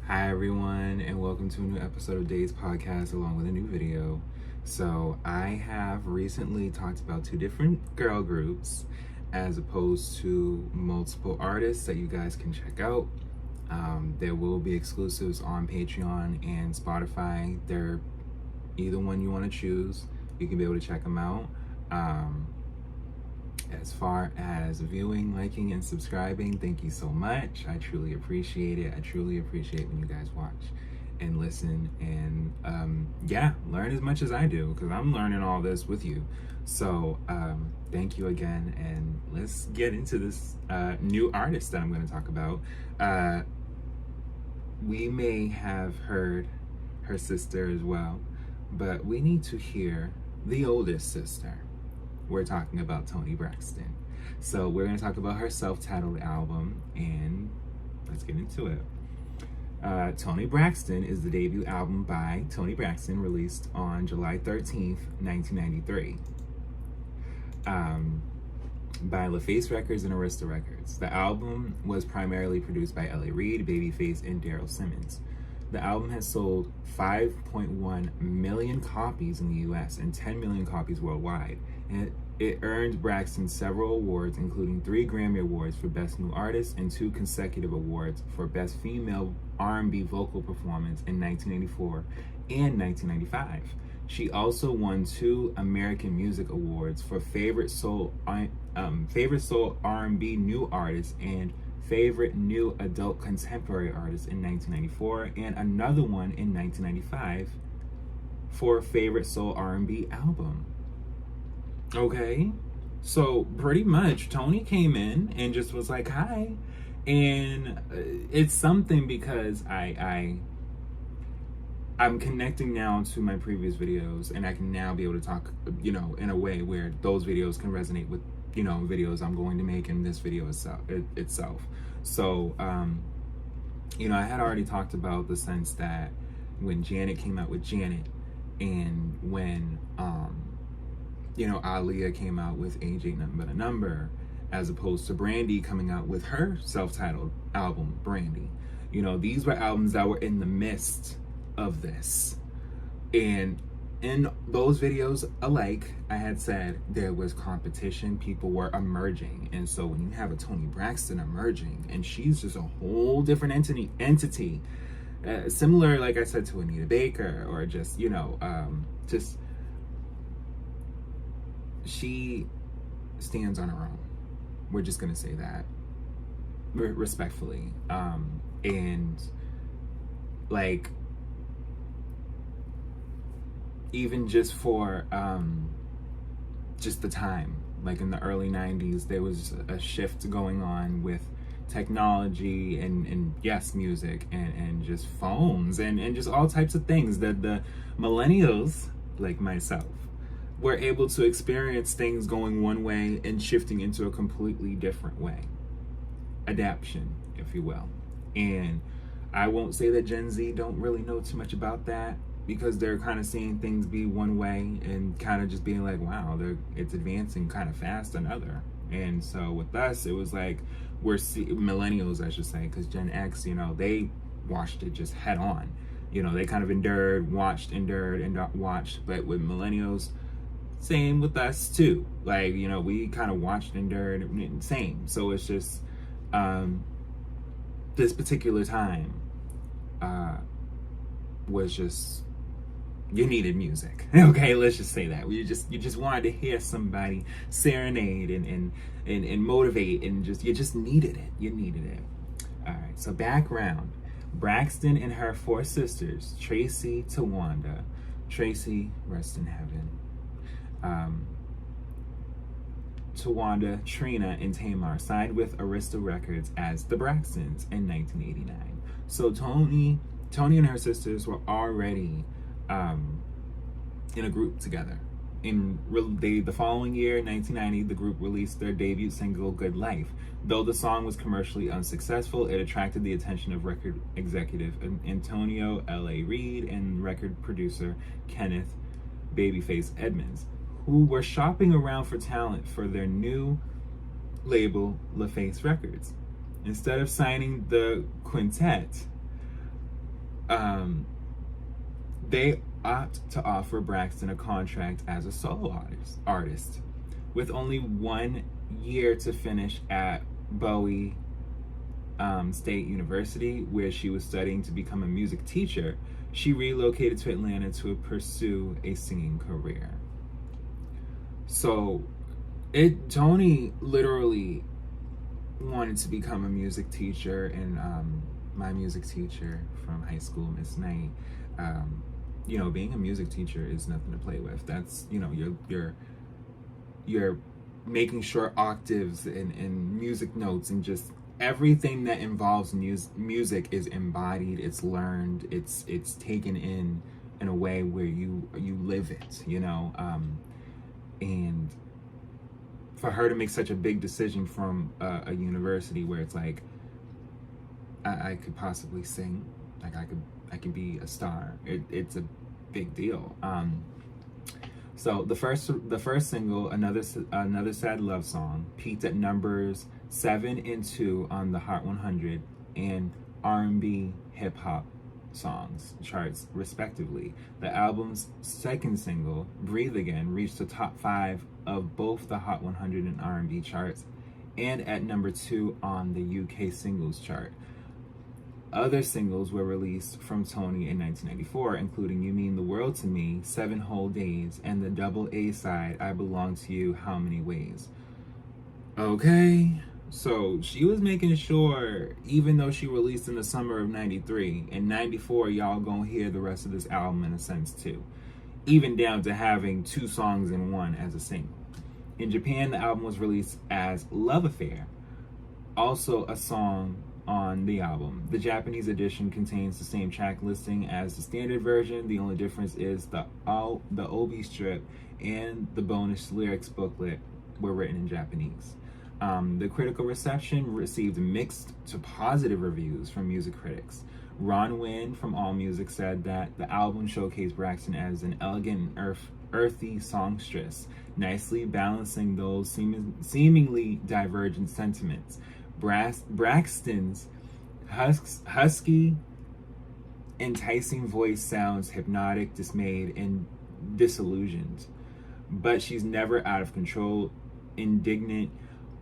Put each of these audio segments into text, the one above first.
Hi everyone, and welcome to a new episode of Day's Podcast along with a new video. So I have recently talked about two different girl groups as opposed to multiple artists that you guys can check out. There will be exclusives on Patreon and Spotify. They're either one you want to choose. You can be able to check them out. As far as viewing, liking, and subscribing, thank you so much. I truly appreciate it. I truly appreciate when you guys watch and listen and learn as much as I do, because I'm learning all this with you. So thank you again, and let's get into this new artist that I'm going to talk about. We may have heard her sister as well, but we need to hear the oldest sister. We're talking about Toni Braxton. So we're going to talk about her self-titled album, and let's get into it. Toni Braxton is the debut album by Toni Braxton, released on July 13th, 1993. By LaFace Records and Arista Records. The album was primarily produced by L.A. Reid, Babyface, and Daryl Simmons. The album has sold 5.1 million copies in the US and 10 million copies worldwide. And it earned Braxton several awards, including 3 Grammy Awards for Best New Artist and 2 consecutive awards for Best Female R&B Vocal Performance in 1984 and 1995. She also won 2 American Music Awards for Favorite Soul R&B New Artist and Favorite New Adult Contemporary Artist in 1994, and another one in 1995 for Favorite Soul R&B Album. Okay, so pretty much Toni came in and just was like, hi. And it's something because I'm connecting now to my previous videos, and I can now be able to talk, in a way where those videos can resonate with, videos I'm going to make in this video itself. So, I had already talked about the sense that when Janet came out with Janet, and when, Aaliyah came out with Age Ain't Nothing But a Number, as opposed to Brandy coming out with her self-titled album, Brandy. These were albums that were in the midst of this. And in those videos alike, I had said there was competition, people were emerging. And so when you have a Toni Braxton emerging, and she's just a whole different entity, similar, like I said, to Anita Baker, or just, she stands on her own. We're just gonna say that respectfully. And like, even just for just the time, like in the early 90s, there was a shift going on with technology and yes, music and just phones and just all types of things that the millennials like myself were able to experience things going one way and shifting into a completely different way. Adaption, if you will. And I won't say that Gen Z don't really know too much about that, because they're kind of seeing things be one way and kind of just being like, wow, it's advancing kind of fast another. And so with us, it was like, millennials, I should say, because Gen X, they watched it just head on. They kind of endured, watched, but with millennials, same with us too. Like, we kind of watched, endured, same. So it's just, this particular time was just, you needed music. Okay, let's just say that. You just wanted to hear somebody serenade and motivate, and you just needed it. You needed it. All right, so background. Braxton and her 4 sisters, Tracy, Tawanda, Tracy, rest in heaven, Tawanda, Trina, and Tamar signed with Arista Records as the Braxtons in 1989. So Toni and her sisters were already in a group together. The following year, 1990, the group released their debut single, Good Life. Though the song was commercially unsuccessful, it attracted the attention of record executive Antonio L.A. Reid and record producer Kenneth Babyface Edmonds, who were shopping around for talent for their new label, LaFace Records. Instead of signing the quintet, um, they opt to offer Braxton a contract as a solo artist. With only 1 year to finish at Bowie State University, where she was studying to become a music teacher, she relocated to Atlanta to pursue a singing career. So, Toni literally wanted to become a music teacher, and my music teacher from high school, Miss Knight, being a music teacher is nothing to play with. That's, you're making sure octaves and music notes and just everything that involves music is embodied, it's learned, it's taken in a way where you live it, and for her to make such a big decision from a university where it's like, I could possibly sing, like I could be a star. It's a big deal. So the first single, another sad love song, peaked at numbers 7 and 2 on the Hot 100 and R&B hip hop songs charts respectively. The album's second single, Breathe Again, reached the top 5 of both the Hot 100 and R&B charts, and at number 2 on the UK singles chart. Other singles were released from Toni in 1994, including You Mean the World to Me, 7 Whole Days, and the double A side, I Belong to You, How Many Ways. Okay, so she was making sure, even though she released in the summer of 93, in 94, y'all gonna hear the rest of this album in a sense too. Even down to having 2 songs in one as a single. In Japan, the album was released as Love Affair, also a song on the album. The Japanese edition contains the same track listing as the standard version. The only difference is the obi strip and the bonus lyrics booklet were written in Japanese. The critical reception received mixed to positive reviews from music critics. Ron Wynn from AllMusic said that the album showcased Braxton as an elegant and earthy songstress, nicely balancing those seemingly divergent sentiments. Braxton's husky, enticing voice sounds hypnotic, dismayed, and disillusioned. But she's never out of control, indignant,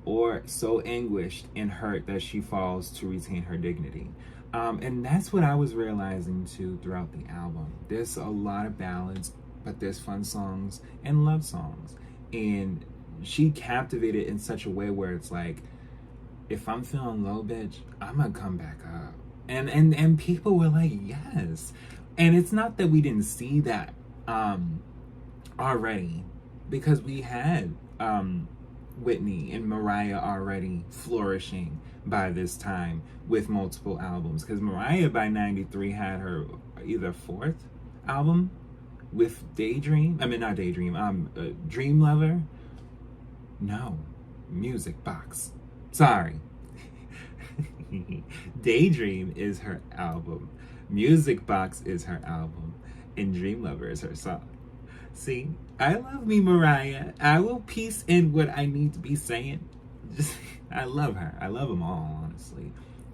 or so anguished and hurt that she falls to retain her dignity. And that's what I was realizing too throughout the album. There's a lot of ballads, but there's fun songs and love songs. And she captivated in such a way where it's like, if I'm feeling low, bitch, I'm gonna come back up. And people were like, yes. And it's not that we didn't see that already, because we had Whitney and Mariah already flourishing by this time with multiple albums. Because Mariah by 93 had her either 4th album with Dream Lover. No, Music Box. Sorry. Daydream is her album. Music Box is her album. And Dream Lover is her song. See, I love me Mariah. I will piece in what I need to be saying. I love her. I love them all, honestly.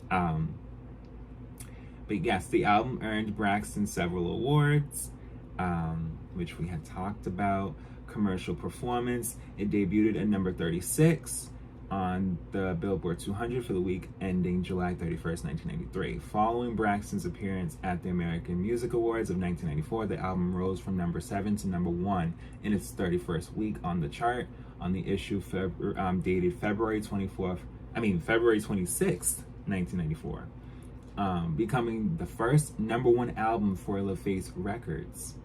But yes, the album earned Braxton several awards, which we had talked about. Commercial performance. It debuted at number 36 on the Billboard 200 for the week ending July 31st, 1993. Following Braxton's appearance at the American Music Awards of 1994, the album rose from number 7 to number 1 in its 31st week on the chart. On the issue dated February 26th, 1994, becoming the first number 1 album for LaFace Records.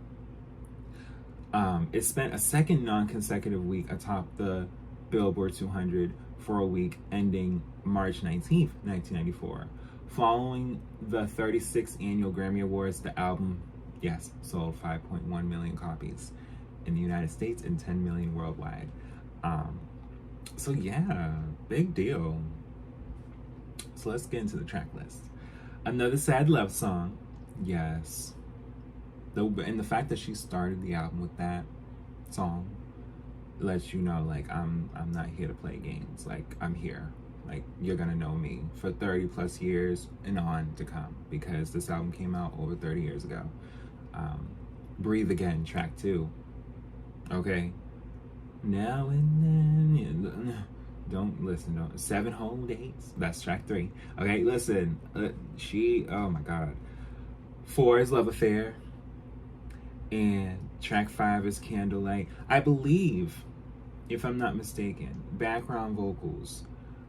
It spent a second non-consecutive week atop the Billboard 200 for a week ending March 19th, 1994. Following the 36th annual Grammy Awards, the album, sold 5.1 million copies in the United States and 10 million worldwide. So yeah, big deal. So let's get into the track list. Another sad love song, yes. And the fact that she started the album with that song lets you know, like, I'm not here to play games. Like, I'm here. like, you're gonna know me for 30 plus years and on to come, because this album came out over 30 years ago. Breathe Again, track 2. Okay. Now and then, don't listen. Don't. 7 Whole Days. That's track 3. Okay, listen. Oh my God. 4 is Love Affair. And track 5 is Candlelight. I believe, if I'm not mistaken, background vocals,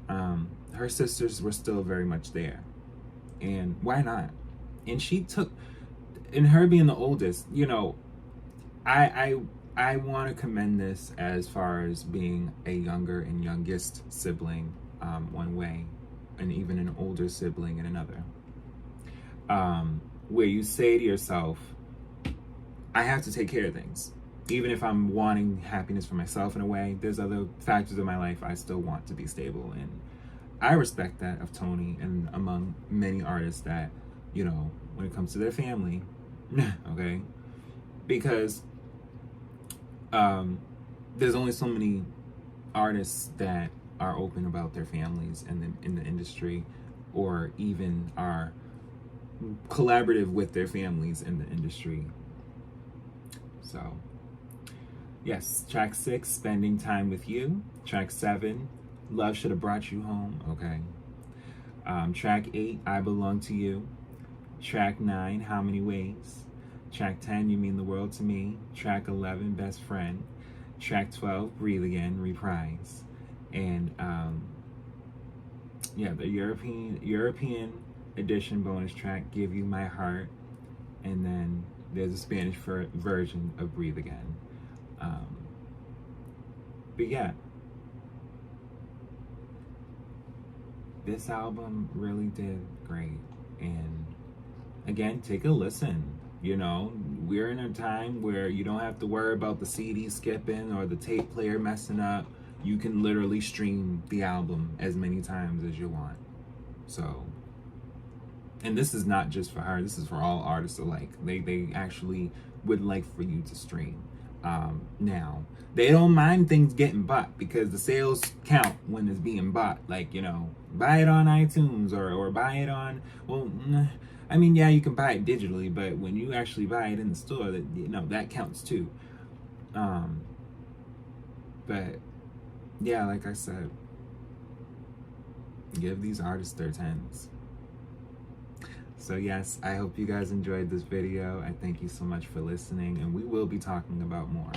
her sisters were still very much there. And why not? And she took, and her being the oldest, you know, I want to commend this as far as being a younger and youngest sibling, one way, and even an older sibling in another. Where you say to yourself, I have to take care of things. Even if I'm wanting happiness for myself in a way, there's other factors in my life I still want to be stable. And I respect that of Toni and among many artists that, you know, when it comes to their family, okay? Because there's only so many artists that are open about their families in the industry, or even are collaborative with their families in the industry. So, yes, track 6, Spending Time With You. Track 7, Love Should Have Brought You Home. Okay. Track 8, I Belong to You. Track 9, How Many Ways. Track 10, You Mean the World to Me. Track 11, Best Friend. Track 12, Breathe Again, Reprise. And yeah, the European edition bonus track, Give You My Heart. And then there's a Spanish version of Breathe Again. But yeah, this album really did great. And again, take a listen. You know, we're in a time where you don't have to worry about the CD skipping or the tape player messing up. You can literally stream the album as many times as you want. So, and this is not just for her, this is for all artists alike. They actually would like for you to stream. Now, they don't mind things getting bought, because the sales count when it's being bought. Like, you know, buy it on iTunes or buy it on, well, I mean, yeah, you can buy it digitally, but when you actually buy it in the store, that, you know, that counts too. But yeah, like I said, give these artists their 10s. So yes, I hope you guys enjoyed this video. I thank you so much for listening, and we will be talking about more.